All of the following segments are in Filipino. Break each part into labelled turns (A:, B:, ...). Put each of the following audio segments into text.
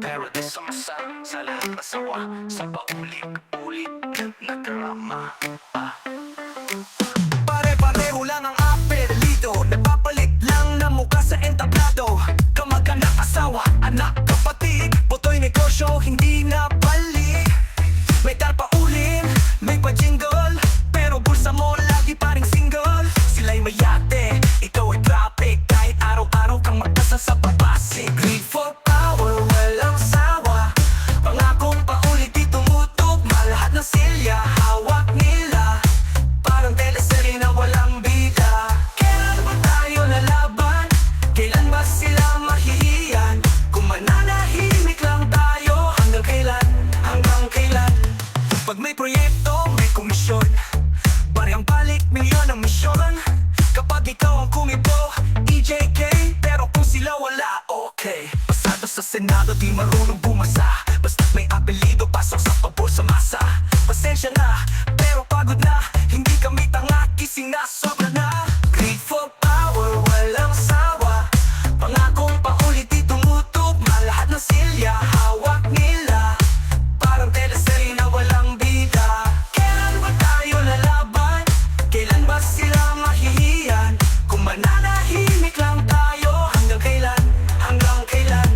A: Pero di sumasa sa lahat na sawa, sa paulit-ulit na drama. Pare-pareho lang ang apelyido, nagpapalit lang na mukha sa entablado. Kamag-anak, asawa, anak, kapatid, boto'y negosyo, hindi na balik. May tarpaulin, may pa-jingle, pero bulsa mo lagi pa ring single. Sila'y may yate, ikaw ay traffic, kahit araw-araw kang magdasal sa babasik. Greed for power, walang sawa, pangakong paulit di tumutok, malahat ng silya, hawak nila, parang teleserye na walang bida. Kailan ba tayo lalaban? Kailan ba sila mahihiyan? Kung mananahimik lang tayo, hanggang kailan? Hanggang kailan? Pag may proyekto, may komisyon, bariyang balik, milyon ang misyon. Kapag ikaw ang kumibo, EJK, pero kung sila wala, okay. Pasado sa Senado, di marunong bumasa, basta't may apelido, pasok sa pabor sa masa. Pasensya na, pero pagod na, hindi kami tanga, kising na, sobra na. Greed for power, walang sawa, pangakong paulit di tumutok, malahat ng silya, hawak nila, parang teleserye na walang bida. Kailan ba tayo lalaban? Kailan ba sila mahihiyan? Kung mananahimik lang tayo, hanggang kailan? Hanggang kailan?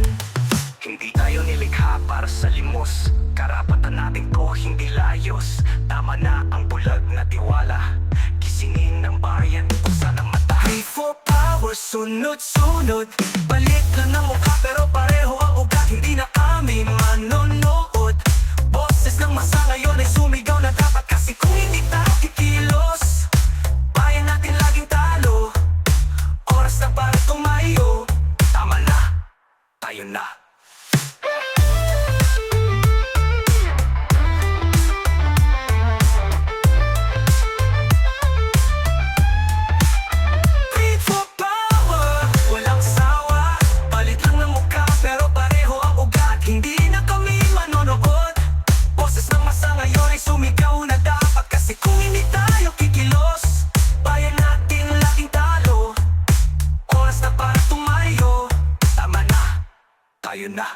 A: Hindi tayo nilikha para sa limos, karapatan natin to hindi layos. Tama na ang bulag na tiwala, gisingin ng bayan, buksan ang mata. Greed for power, sunod-sunod, balik lang ng mukha pero pareho ang ugat. Hindi na kami manonood, boses ng masa ngayon ay sumigaw na dapat, kasi kung hindi tayo kikilos, bayan natin laging talo. Oras na para tumayo, tama na, tayo na. Greed for power, walang sawa, palit lang ng mukha pero pareho ang ugat. Hindi na kami manonood, boses ng masa ngayon ay sumigaw na dapat, kasi kung hindi tayo kikilos, bayan natin laging talo. Oras na para tumayo, tama na, tayo na.